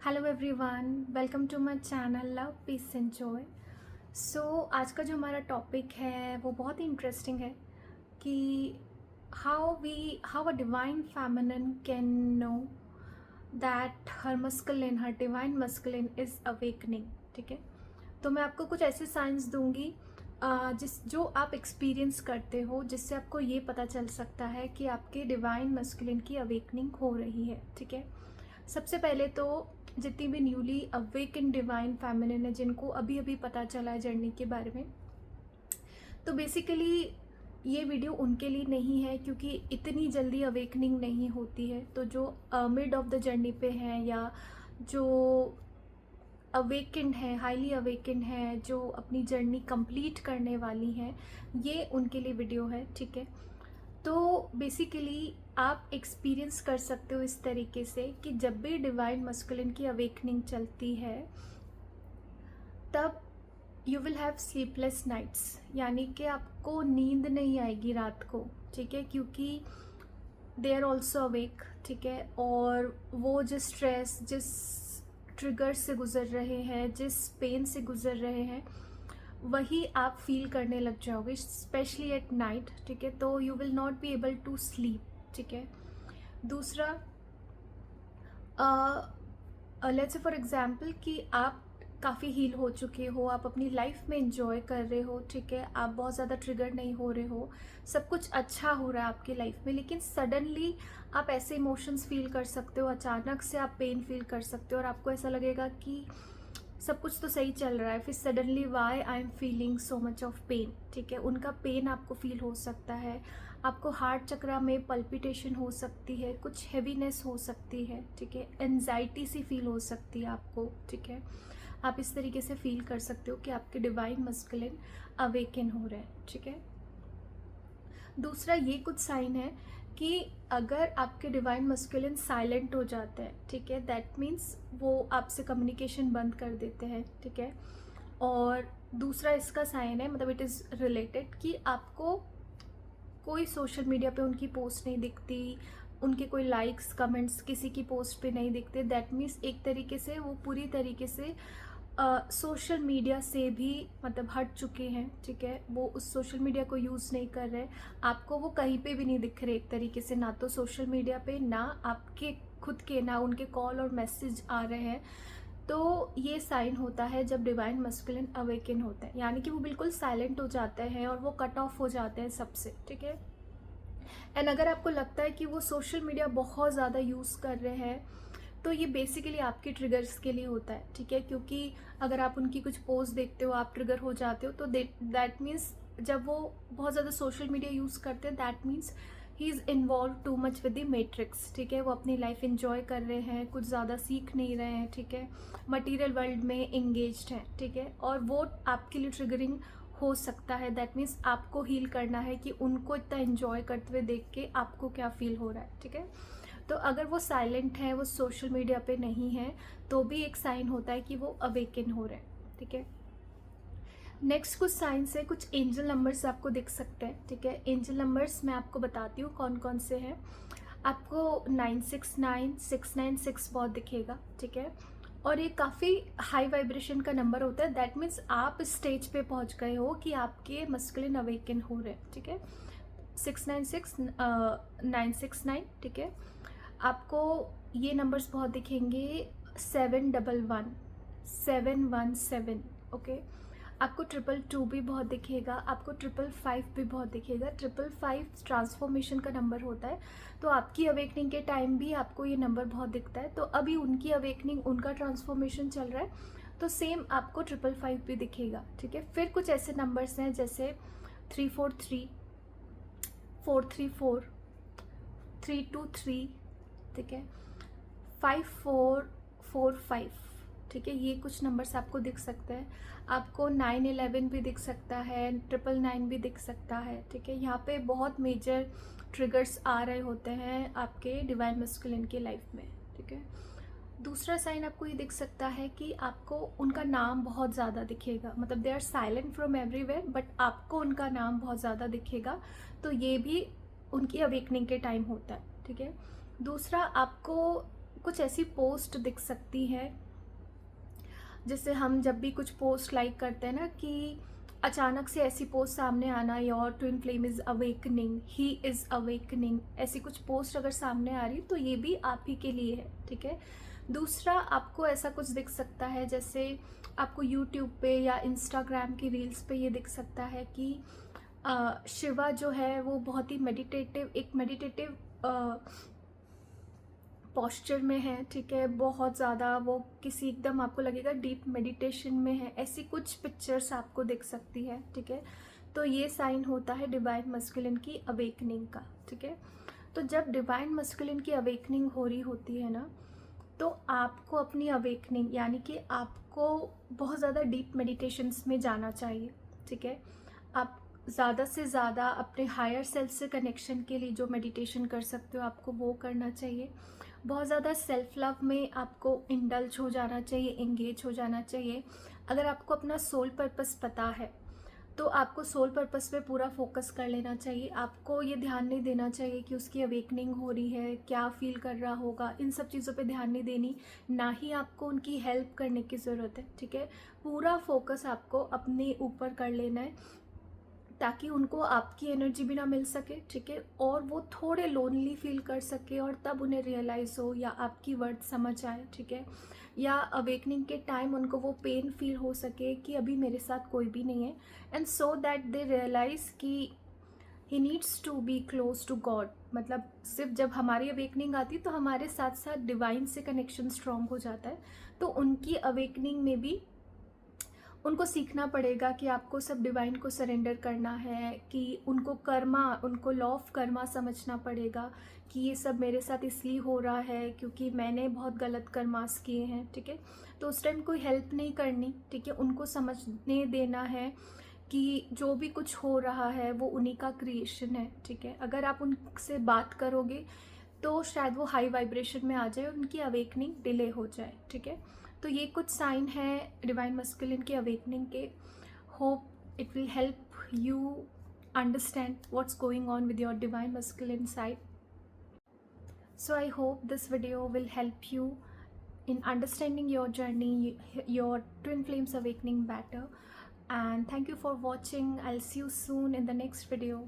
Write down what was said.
Hello everyone, welcome to my channel love peace and joy. So आज का जो हमारा टॉपिक है वो बहुत ही इंटरेस्टिंग है कि how a divine feminine can know that her divine masculine is awakening. ठीक है, तो मैं आपको कुछ ऐसे साइंस दूंगी जो आप एक्सपीरियंस करते हो, जिससे आपको ये पता चल सकता है कि आपके डिवाइन मस्कुलिन की अवेकनिंग हो रही है। ठीक है, सबसे पहले तो जितनी भी न्यूली अवेकन डिवाइन फेमिनिन है, जिनको अभी अभी पता चला है जर्नी के बारे में, तो बेसिकली ये वीडियो उनके लिए नहीं है, क्योंकि इतनी जल्दी अवेकनिंग नहीं होती है। तो जो मिड ऑफ द जर्नी पे हैं या जो अवेकेंड है, हाईली अवेकेंड है, जो अपनी जर्नी कंप्लीट करने वाली हैं, ये उनके लिए वीडियो है। ठीक है, तो बेसिकली आप एक्सपीरियंस कर सकते हो इस तरीके से कि जब भी डिवाइन मस्कुलिन की अवेकनिंग चलती है तब you will have sleepless nights, यानी कि आपको नींद नहीं आएगी रात को। ठीक है, क्योंकि दे आर ऑल्सो अवेक। ठीक है, और वो जिस स्ट्रेस, जिस ट्रिगर से गुजर रहे हैं, जिस पेन से गुजर रहे हैं, वही आप फील करने लग जाओगे, स्पेशली एट नाइट। ठीक है, तो you will not be able to sleep. ठीक है, दूसरा लेट्स से फॉर एग्जाम्पल कि आप काफ़ी हील हो चुके हो, आप अपनी लाइफ में इंजॉय कर रहे हो। ठीक है, आप बहुत ज़्यादा ट्रिगर नहीं हो रहे हो, सब कुछ अच्छा हो रहा है आपकी लाइफ में, लेकिन सडनली आप ऐसे इमोशंस फील कर सकते हो, अचानक से आप पेन फील कर सकते हो और आपको ऐसा लगेगा कि सब कुछ तो सही चल रहा है, फिर suddenly why I am feeling so much of pain. ठीक है, उनका पेन आपको फील हो सकता है, आपको हार्ट चक्रा में पल्पिटेशन हो सकती है, कुछ हैवीनेस हो सकती है। ठीक है, एंजाइटी सी फील हो सकती है आपको। ठीक है, आप इस तरीके से फील कर सकते हो कि आपके डिवाइन मस्कुलिन अवेकन हो रहे हैं। ठीक है, दूसरा ये कुछ साइन है कि अगर आपके डिवाइन मस्कुलिन साइलेंट हो जाते हैं, ठीक है, दैट मीन्स वो आपसे कम्युनिकेशन बंद कर देते हैं। ठीक है, और दूसरा इसका साइन है, मतलब इट इज़ रिलेटेड, कि आपको कोई सोशल मीडिया पे उनकी पोस्ट नहीं दिखती, उनके कोई लाइक्स कमेंट्स किसी की पोस्ट पे नहीं दिखते। दैट मीन्स एक तरीके से वो पूरी तरीके से सोशल मीडिया से भी मतलब हट चुके हैं। ठीक है, वो उस सोशल मीडिया को यूज़ नहीं कर रहे, आपको वो कहीं पे भी नहीं दिख रहे एक तरीके से, ना तो सोशल मीडिया पे, ना आपके खुद के, ना उनके कॉल और मैसेज आ रहे हैं। तो ये साइन होता है जब डिवाइन मस्कुलिन अवेकन होता है, यानी कि वो बिल्कुल साइलेंट हो जाते हैं और वो कट ऑफ हो जाते हैं सबसे। ठीक है, एंड अगर आपको लगता है कि वो सोशल मीडिया बहुत ज़्यादा यूज़ कर रहे हैं, तो ये बेसिकली आपके ट्रिगर्स के लिए होता है। ठीक है, क्योंकि अगर आप उनकी कुछ पोस्ट देखते हो, आप ट्रिगर हो जाते हो, तो दैट मीन्स जब वो बहुत ज़्यादा सोशल मीडिया यूज़ करते हैं, that means he is involve too much with the matrix. ठीक है, वो अपनी लाइफ इंजॉय कर रहे हैं, कुछ ज़्यादा सीख नहीं रहे हैं। ठीक है, मटीरियल वर्ल्ड में इंगेज्ड हैं। ठीक है, और वो आपके लिए ट्रिगरिंग हो सकता है। दैट मीन्स आपको हील करना है कि उनको इतना एंजॉय करते हुए देख के आपको क्या फील हो रहा है। ठीक है, तो अगर वो साइलेंट है, वो सोशल मीडिया पे नहीं है, तो भी एक साइन होता है कि वो अवेकन हो रहे हैं। ठीक है, नेक्स्ट कुछ साइंस है, कुछ एंजल नंबर्स आपको दिख सकते हैं। ठीक है, एंजल नंबर्स मैं आपको बताती हूँ कौन कौन से हैं। आपको 969 696 बहुत दिखेगा। ठीक है, और ये काफ़ी हाई वाइब्रेशन का नंबर होता है। दैट मीन्स आप स्टेज पे पहुंच गए हो कि आपके मस्कुलिन अवेकन हो रहे हैं। ठीक है, 696 969। ठीक है, आपको ये नंबर्स बहुत दिखेंगे, 711 717। ओके, आपको 222 भी बहुत दिखेगा, आपको 555 भी बहुत दिखेगा। 555 ट्रांसफॉर्मेशन का नंबर होता है, तो आपकी अवेकनिंग के टाइम भी आपको ये नंबर बहुत दिखता है। तो अभी उनकी अवेकनिंग, उनका ट्रांसफॉर्मेशन चल रहा है, तो सेम आपको 555 भी दिखेगा। ठीक है, फिर कुछ ऐसे नंबर्स हैं जैसे 343 434 323। ठीक है, 5445। ठीक है, ये कुछ नंबर्स आपको दिख सकते हैं। आपको 911 भी दिख सकता है, 999 भी दिख सकता है। ठीक है, यहाँ पे बहुत मेजर ट्रिगर्स आ रहे होते हैं आपके डिवाइन मस्कुलिन की लाइफ में। ठीक है, दूसरा साइन आपको ये दिख सकता है कि आपको उनका नाम बहुत ज़्यादा दिखेगा, मतलब they are silent from everywhere, but आपको उनका नाम बहुत ज़्यादा दिखेगा, तो ये भी उनकी अवेकनिंग के टाइम होता है। ठीक है, दूसरा आपको कुछ ऐसी पोस्ट दिख सकती है, जैसे हम जब भी कुछ पोस्ट लाइक करते हैं ना, कि अचानक से ऐसी पोस्ट सामने आना, your twin flame is awakening, he is awakening, ऐसी कुछ पोस्ट अगर सामने आ रही तो ये भी आप ही के लिए है, ठीक है। दूसरा, आपको ऐसा कुछ दिख सकता है, जैसे आपको यूट्यूब पे या इंस्टाग्राम की रील्स पे ये दिख सकता है कि शिवा जो है वो बहुत ही मेडिटेटिव पोस्चर में है, ठीक है। बहुत ज़्यादा वो किसी एकदम आपको लगेगा डीप मेडिटेशन में है, ऐसी कुछ पिक्चर्स आपको दिख सकती है, ठीक है। तो ये साइन होता है डिवाइन मस्कुलिन की अवेकनिंग का, ठीक है। तो जब डिवाइन मस्कुलिन की अवेकनिंग हो रही होती है ना, तो आपको अपनी अवेकनिंग यानी कि आपको बहुत ज़्यादा डीप मेडिटेशंस में जाना चाहिए, ठीक है। आप ज़्यादा से ज़्यादा अपने हायर सेल्फ से कनेक्शन के लिए जो मेडिटेशन कर सकते हो आपको वो करना चाहिए। बहुत ज़्यादा सेल्फ लव में आपको इंडल्ज हो जाना चाहिए, एंगेज हो जाना चाहिए। अगर आपको अपना सोल पर्पस पता है तो आपको सोल पर्पस पे पूरा फोकस कर लेना चाहिए। आपको ये ध्यान नहीं देना चाहिए कि उसकी अवेकनिंग हो रही है, क्या फील कर रहा होगा, इन सब चीज़ों पे ध्यान नहीं देनी। ना ही आपको उनकी हेल्प करने की ज़रूरत है, ठीक है। पूरा फोकस आपको अपने ऊपर कर लेना है, ताकि उनको आपकी एनर्जी भी ना मिल सके, ठीक है, और वो थोड़े लोनली फील कर सके, और तब उन्हें रियलाइज़ हो या आपकी वर्ड समझ आए, ठीक है। या अवेकनिंग के टाइम उनको वो पेन फील हो सके कि अभी मेरे साथ कोई भी नहीं है, and so that they realise कि he needs to be close to God. मतलब सिर्फ जब हमारी अवेकनिंग आती तो हमारे साथ साथ डिवाइन से कनेक्शन स्ट्रॉन्ग हो जाता है। तो उनकी अवेकनिंग में भी उनको सीखना पड़ेगा कि आपको सब डिवाइन को सरेंडर करना है, कि उनको कर्मा, उनको लॉ ऑफ कर्मा समझना पड़ेगा कि ये सब मेरे साथ इसलिए हो रहा है क्योंकि मैंने बहुत गलत कर्मास किए हैं, ठीक है। तो उस टाइम कोई हेल्प नहीं करनी, ठीक है, उनको समझने देना है कि जो भी कुछ हो रहा है वो उन्हीं का क्रिएशन है, ठीक है। अगर आप उनसे बात करोगे तो शायद वो हाई वाइब्रेशन में आ जाए, उनकी अवेकनिंग डिले हो जाए, ठीक है। तो ये कुछ साइन है डिवाइन मस्कुलिन की अवेकनिंग के। Hope it will help you understand what's going on with your divine masculine side. So I hope this video will help you in understanding your journey, your twin flames awakening better. And thank you for watching. I'll see you soon in the next video.